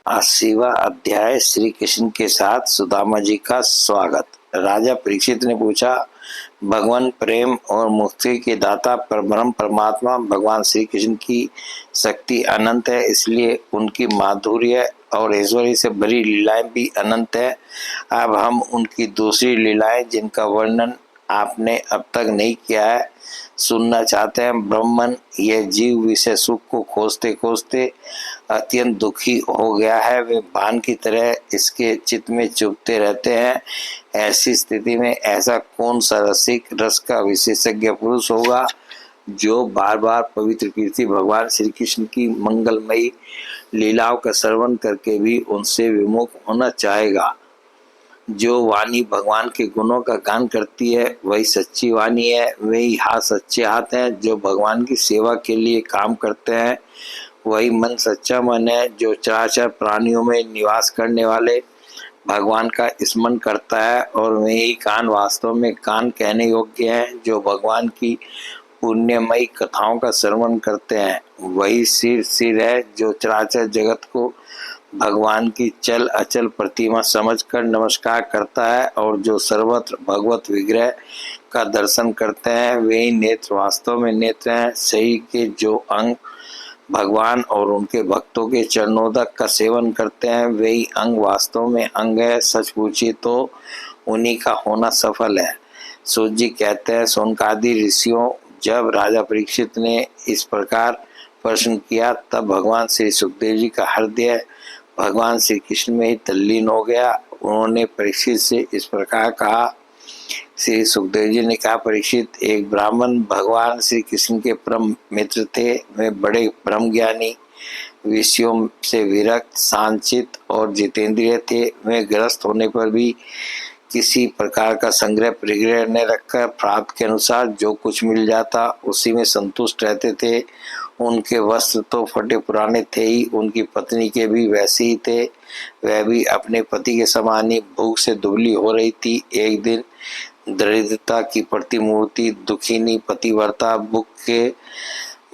80वां अध्याय श्री कृष्ण के साथ सुदामा जी का स्वागत। राजा परीक्षित ने पूछा, भगवान प्रेम और मुक्ति के दाता परब्रह्म परमात्मा भगवान श्री कृष्ण की शक्ति अनंत है, इसलिए उनकी माधुर्य और ऐश्वर्य से भरी लीलाएं भी अनंत है। अब हम उनकी दूसरी लीलाएं जिनका वर्णन आपने अब तक नहीं किया है सुनना चाहते हैं। ब्राह्मण यह जीव विषय सुख को खोजते खोजते अत्यंत दुखी हो गया है, वे बाण की तरह इसके चित्त में चुभते रहते हैं। ऐसी स्थिति में ऐसा कौन सा रसिक रस का विशेषज्ञ पुरुष होगा जो बार बार पवित्र कीर्ति भगवान श्री कृष्ण की मंगलमयी लीलाओं का श्रवण करके भी उनसे विमुख होना चाहेगा। जो वाणी भगवान के गुणों का गान करती है वही सच्ची वाणी है, वही हाथ सच्चे हाथ हैं। जो भगवान की सेवा के लिए काम करते हैं वही मन सच्चा मन है। जो चराचर प्राणियों में निवास करने वाले भगवान का स्मरण करता है और वही कान वास्तव में कान कहने योग्य हैं। जो भगवान की पुण्यमयी कथाओं का श्रवण करते हैं वही सिर सिर है। जो चराचर जगत को भगवान की चल अचल प्रतिमा समझकर नमस्कार करता है और जो सर्वत्र भगवत विग्रह का दर्शन करते हैं वे नेत्र वास्तव में नेत्र हैं। शरीर के जो अंग भगवान और उनके भक्तों के चरणोदक का सेवन करते हैं वही अंग वास्तव में अंग है। सच पूछिए तो उन्हीं का होना सफल है। सूत जी कहते हैं, सोनकादि ऋषियों जब राजा परीक्षित ने इस प्रकार प्रश्न किया तब भगवान श्री सुखदेव जी का हृदय भगवान श्री कृष्ण में ही तल्लीन हो गया। उन्होंने परीक्षित से इस प्रकार कहा। श्री सुखदेव जी ने कहा, परीक्षित, एक ब्राह्मण भगवान श्री कृष्ण के परम मित्र थे। वे बड़े ब्रह्म ज्ञानी, विषयों से विरक्त, शांतचित्त और जितेंद्रिय थे। वे गृहस्थ होने पर भी किसी प्रकार का संग्रह परिग्रह न रखकर प्राप्त के अनुसार जो कुछ मिल जाता उसी में संतुष्ट रहते थे। उनके वस्त्र तो फटे पुराने थे ही, उनकी पत्नी के भी वैसे ही थे। वह भी अपने पति के समान ही भूख से दुबली हो रही थी। एक दिन दरिद्रता की प्रतिमूर्ति दुखिनी पतिव्रता भूख के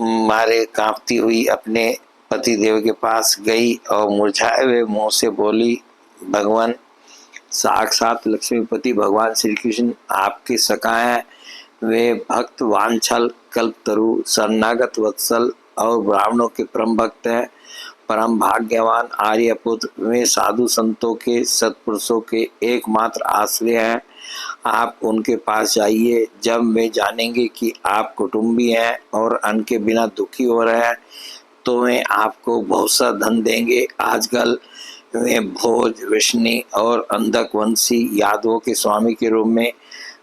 मारे कांपती हुई अपने पति देव के पास गई और मुरझाए हुए मुंह से बोली, भगवान साक्षात लक्ष्मीपति भगवान श्री कृष्ण आपके सखा हैं। वे भक्त वांछल कल्पतरु शरणागत वत्सल और ब्राह्मणों के परम भक्त हैं। परम भाग्यवान आर्यपुत्र वे साधु संतों के सत्पुरुषों के एकमात्र आश्रय हैं। आप उनके पास जाइए। जब वे जानेंगे कि आप कुटुंबी हैं और अन्न के बिना दुखी हो रहे हैं तो वे आपको बहुत सा धन देंगे। आजकल वे भोज विष्णु और अंधक वंशी यादवों के स्वामी के रूप में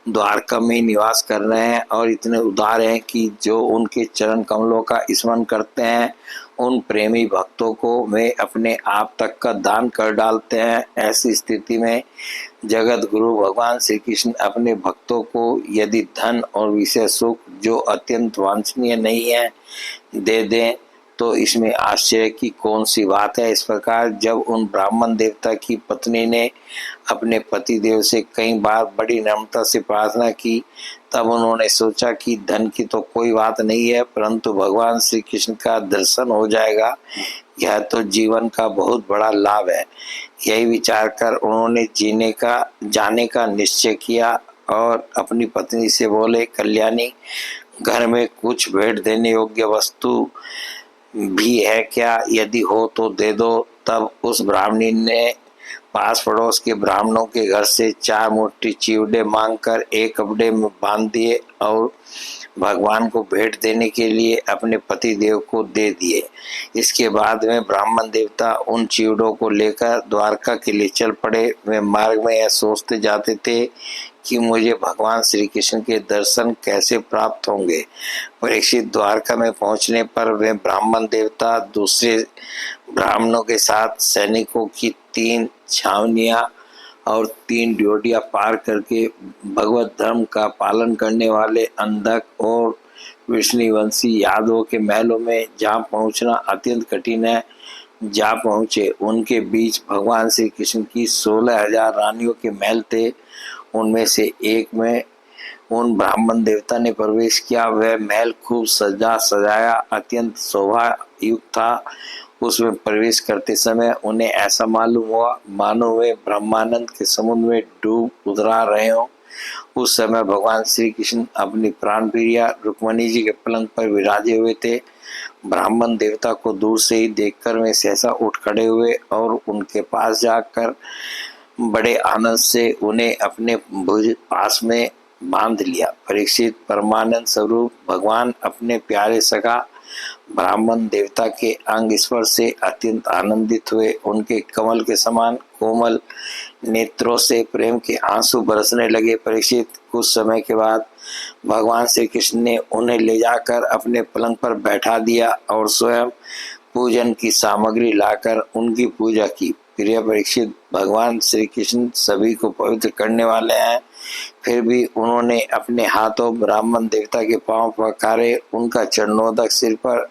द्वारका में निवास कर रहे हैं और इतने उदार हैं कि जो उनके चरण कमलों का स्मरण करते हैं उन प्रेमी भक्तों को वे अपने आप तक का दान कर डालते हैं। ऐसी स्थिति में जगत गुरु भगवान श्री कृष्ण अपने भक्तों को यदि धन और विषय सुख जो अत्यंत वांछनीय नहीं है दे दें तो इसमें आश्चर्य की कौन सी बात है। इस प्रकार जब उन ब्राह्मण देवता की पत्नी ने अपने पति देव से कई बार बड़ी नम्रता से प्रार्थना की तब उन्होंने सोचा कि धन की तो कोई बात नहीं है परंतु भगवान श्री कृष्ण का दर्शन हो जाएगा, यह तो जीवन का बहुत बड़ा लाभ है। यही विचार कर उन्होंने जाने का निश्चय किया और अपनी पत्नी से बोले, कल्याणी, घर में कुछ भेंट देने योग्य वस्तु भी है क्या? यदि हो तो दे दो। तब उस ब्राह्मणी ने पास पड़ोस के ब्राह्मणों के घर से 4 मोटी चिवड़े मांगकर एक कपड़े में बांध दिए और भगवान को भेंट देने के लिए अपने पति देव को दे दिए। इसके बाद में ब्राह्मण देवता उन चिवड़ों को लेकर द्वारका के लिए चल पड़े। वे मार्ग में यह सोचते जाते थे कि मुझे भगवान श्री कृष्ण के दर्शन कैसे प्राप्त होंगे। परीक्षित, द्वारका में पहुंचने पर वे ब्राह्मण देवता दूसरे ब्राह्मणों के साथ सैनिकों की 3 छावनियां और 3 ड्योढ़ियां पार करके भगवत धर्म का पालन करने वाले अंधक और विष्णुवंशी यादवों के महलों में जहाँ पहुँचना अत्यंत कठिन है जा पहुँचे। उनके बीच भगवान श्री कृष्ण की 16,000 रानियों के महल थे। उनमें से एक में उन ब्राह्मण देवता ने प्रवेश किया। वह महल खूब सजा सजाया अत्यंत शोभा युक्त था। उसमें प्रवेश करते समय उन्हें ऐसा मालूम हुआ मानो वे ब्रह्मानंद के समुद्र में डूब उतरा रहे हों। उस समय भगवान श्री कृष्ण अपनी प्राण प्रिया रुक्मणी जी के पलंग पर विराजे हुए थे। ब्राह्मण देवता को दूर से ही देखकर वे सहसा उठ खड़े हुए और उनके पास जाकर बड़े आनंद से उन्हें अपने भुज पास में बांध लिया। परीक्षित, परमानंद स्वरूप भगवान अपने प्यारे सखा ब्राह्मण देवता के अंग स्पर्श से अत्यंत आनंदित हुए। उनके कमल के समान कोमल नेत्रों से प्रेम के आंसू बरसने लगे। परीक्षित, कुछ समय के बाद भगवान श्री कृष्ण ने उन्हें ले जाकर अपने पलंग पर बैठा दिया और स्वयं पूजन की सामग्री लाकर उनकी पूजा की। प्रिय परीक्षित, भगवान श्री कृष्ण सभी को पवित्र करने वाले हैं, फिर भी उन्होंने अपने हाथों ब्राह्मण देवता के पांव पखारे, उनका चरणोदक सिर पर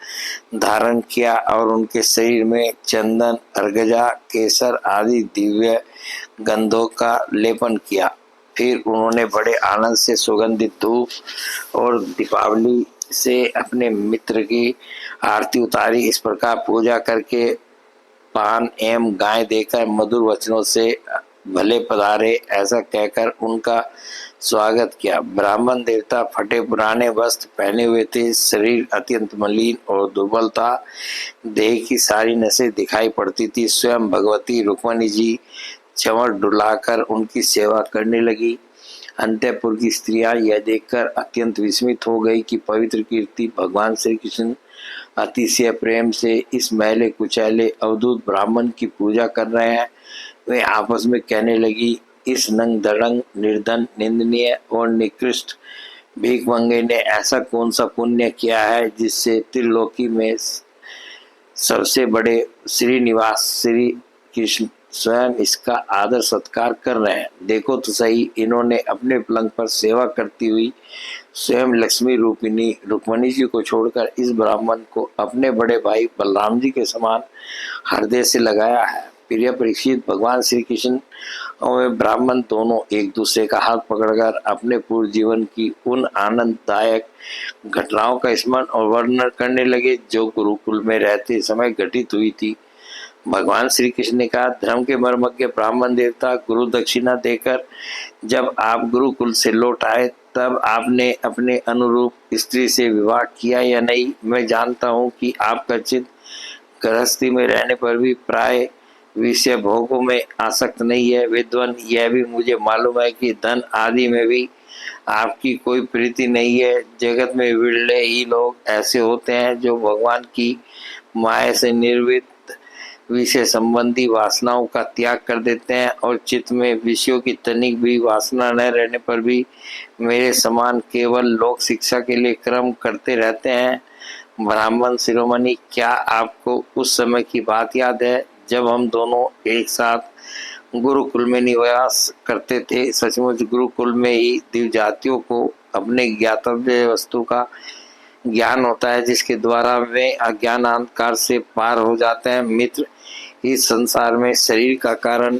धारण किया और उनके शरीर में चंदन, अर्गजा, केसर आदि दिव्य गंधों का लेपन किया। फिर उन्होंने बड़े आनंद से सुगंधित धूप और दीपावली से अपने मित्र की आरती उतारी। इस प्रकार पूजा करके पान एवं गाय देकर मधुर वचनों से भले पधारे ऐसा कहकर उनका स्वागत किया। ब्राह्मण देवता फटे पुराने वस्त्र पहने हुए थे, शरीर अत्यंत मलिन और दुर्बल था, देह की सारी नसें दिखाई पड़ती थी। स्वयं भगवती रुक्मणी जी चंवर डुलाकर उनकी सेवा करने लगी। अंतःपुर की स्त्रियां यह देखकर अत्यंत विस्मित हो गई कि पवित्र कीर्ति भगवान श्री कृष्ण अतिशय प्रेम से इस मैले कुचैले अवधूत ब्राह्मण की पूजा कर रहे हैं। वे आपस में कहने लगी, इस नंग दड़ंग, निर्धन, निंदनीय और निकृष्ट भीखमंगे ने ऐसा कौन सा पुण्य किया है जिससे त्रिलोकी में सबसे बड़े श्रीनिवास श्री कृष्ण स्वयं इसका आदर सत्कार कर रहे हैं। देखो तो सही, इन्होंने अपने पलंग पर सेवा करती हुई स्वयं लक्ष्मी रूपिणी रुक्मणी जी को छोड़कर इस ब्राह्मण को अपने बड़े भाई बलराम जी के समान हृदय से लगाया है। प्रिय परीक्षित, भगवान श्री कृष्ण और ब्राह्मण दोनों एक दूसरे का हाथ पकड़कर अपने पूर्व जीवन की उन आनंददायक घटनाओं का स्मरण और वर्णन करने लगे जो गुरुकुल में रहते समय घटित हुई थी। भगवान श्री कृष्ण ने कहा, धर्म के मर्मज्ञ ब्राह्मण देवता, गुरु दक्षिणा देकर जब आप गुरुकुल से लौट आए तब आपने अपने अनुरूप स्त्री से विवाह किया या नहीं? मैं जानता हूँ कि आपका चित्त गृहस्थी में रहने पर भी प्राय विषय भोगों में आसक्त नहीं है। विद्वान, यह भी मुझे मालूम है कि धन आदि में भी आपकी कोई प्रीति नहीं है। जगत में विरले ही लोग ऐसे होते हैं जो भगवान की माया से निर्वृत्त विषय संबंधी वासनाओं का त्याग कर देते हैं और चित्त में विषयों की तनिक भी वासना न रहने पर भी मेरे समान केवल लोक शिक्षा के लिए कर्म करते रहते हैं। ब्राह्मण शिरोमणि, क्या आपको उस समय की बात याद है जब हम दोनों एक साथ गुरुकुल में निवास करते थे? सचमुच गुरुकुल में ही दिव्य जातियों को अपने ज्ञातव्य वस्तु का ज्ञान होता है, जिसके द्वारा वे अज्ञान अंधकार से पार हो जाते हैं। मित्र, इस संसार में शरीर का कारण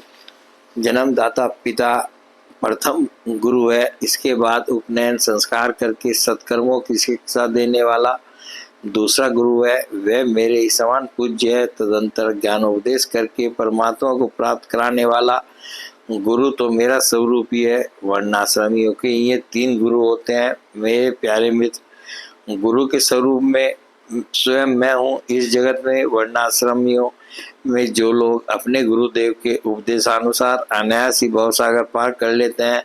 जन्मदाता पिता प्रथम गुरु है। इसके बाद उपनयन संस्कार करके सत्कर्मों की शिक्षा देने वाला दूसरा गुरु है, वह मेरे ही समान पूज्य है। तदंतर ज्ञानोपदेश करके परमात्मा को प्राप्त कराने वाला गुरु तो मेरा स्वरूप ही है। वर्णाश्रमियों के ये तीन गुरु होते हैं। मेरे प्यारे मित्र, गुरु के स्वरूप में स्वयं मैं हूँ। इस जगत में वर्णाश्रमियों में जो लोग अपने गुरुदेव के उपदेशानुसार अनायास ही भवसागर पार कर लेते हैं,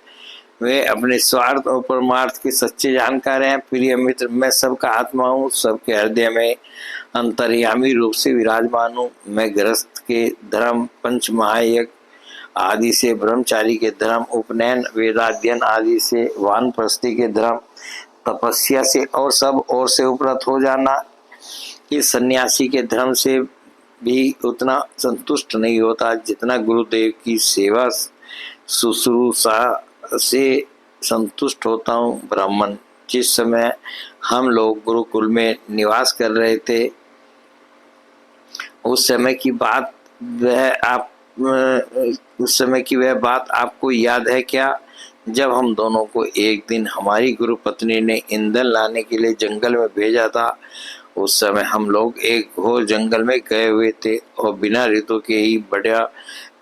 वे अपने स्वार्थ और परमार्थ के सच्चे जानकार हैं। प्रिय मित्र, मैं सबका आत्मा हूँ, सबके हृदय में अंतर्यामी रूप से विराजमान हूँ। मैं गृहस्थ के धर्म, पंच महायज्ञ आदि से ब्रह्मचारी के धर्म, उपनयन, वेदाध्ययन आदि से वानप्रस्थी के धर्म, तपस्या से और सब ओर से उपरत हो जाना, इस सन्यासी के धर्म से भी उतना संतुष्ट नहीं होता जितना गुरुदेव की सेवा शुश्रूषा से संतुष्ट होता हूँ। ब्राह्मण, जिस समय हम लोग गुरुकुल में निवास कर रहे थे उस समय की वह बात आपको याद है क्या, जब हम दोनों को एक दिन हमारी गुरु पत्नी ने ईंधन लाने के लिए जंगल में भेजा था उस समय हम लोग एक घोर जंगल में गए हुए थे और बिना ऋतु के ही बड़ा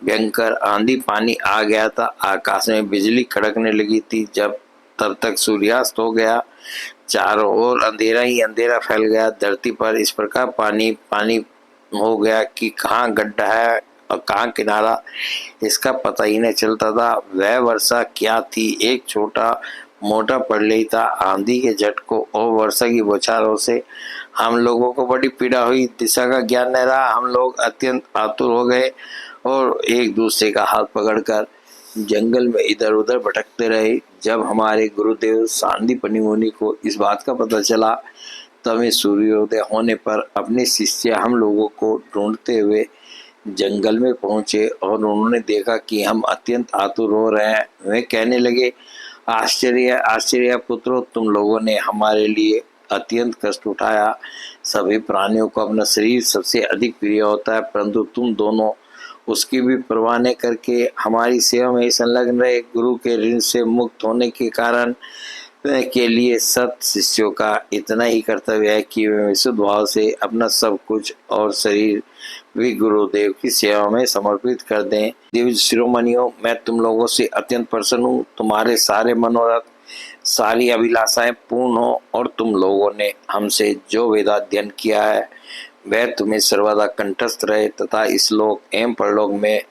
भयंकर आंधी पानी आ गया था। आकाश में बिजली कड़कने लगी थी। जब तब तक सूर्यास्त हो गया, चारों ओर अंधेरा ही अंधेरा फैल गया। धरती पर इस प्रकार पानी पानी हो गया कि कहाँ गड्ढा है और कहाँ किनारा, इसका पता ही नहीं चलता था। वह वर्षा क्या थी, एक छोटा मोटा पड़ रही था। आंधी के झटकों और वर्षा की बौछारों से हम लोगों को बड़ी पीड़ा हुई। दिशा का ज्ञान नहीं रहा। हम लोग अत्यंत आतुर हो गए और एक दूसरे का हाथ पकड़कर जंगल में इधर उधर भटकते रहे। जब हमारे गुरुदेव सांदीपनि मुनि को इस बात का पता चला, तब सूर्योदय होने पर अपने शिष्य हम लोगों को ढूंढते हुए जंगल में पहुंचे और उन्होंने देखा कि हम अत्यंत आतुर हो रहे हैं। वे कहने लगे, आश्चर्य आश्चर्य पुत्रों, तुम लोगों ने हमारे लिए अत्यंत कष्ट उठाया। सभी प्राणियों को अपना शरीर सबसे अधिक प्रिय होता है, परंतु तुम दोनों उसकी भी परवाह नहीं करके हमारी सेवा में संलग्न रहे। गुरु के ऋण से मुक्त होने के कारण के लिए सत शिष्यों का इतना ही कर्तव्य है कि वे विशुद्ध भाव से अपना सब कुछ और शरीर भी गुरुदेव की सेवा में समर्पित कर दें। दिव्य शिरोमणियों, मैं तुम लोगों से अत्यंत प्रसन्न हूँ। तुम्हारे सारे मनोरथ, सारी अभिलाषाएं पूर्ण हो और तुम लोगों ने हमसे जो वेदाध्ययन किया है वह तुम्हें सर्वदा कंठस्थ रहे तथा इस लोक एवं परलोक में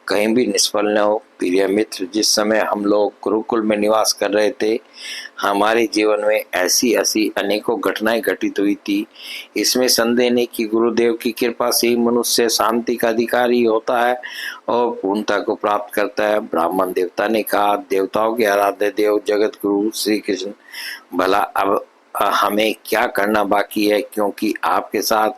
कहीं भी निष्फल न हो। प्रिय मित्र, जिस समय हम लोग गुरुकुल में निवास कर रहे थे, हमारे जीवन में ऐसी ऐसी अनेकों घटनाएं घटित हुई थी। इसमें संदेह नहीं कि गुरुदेव की कृपा से ही मनुष्य शांति का अधिकारी होता है और पूर्णता को प्राप्त करता है। ब्राह्मण देवता ने कहा, देवताओं के आराध्य देव जगत गुरु श्री कृष्ण, भला अब हमें क्या करना बाकी है, क्योंकि आपके साथ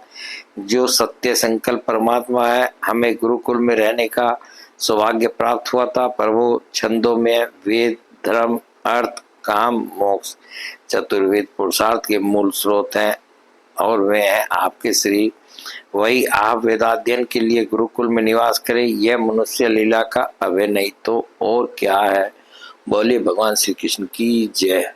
जो सत्य संकल्प परमात्मा है, हमें गुरुकुल में रहने का सौभाग्य प्राप्त हुआ था। पर वो छंदों में वेद, धर्म, अर्थ, काम, मोक्ष, चतुर्वेद पुरुषार्थ के मूल स्रोत हैं और वे हैं आपके श्री। वही आप वेदाध्ययन के लिए गुरुकुल में निवास करें, यह मनुष्य लीला का अवय नहीं तो और क्या है। बोले भगवान श्री कृष्ण की जय।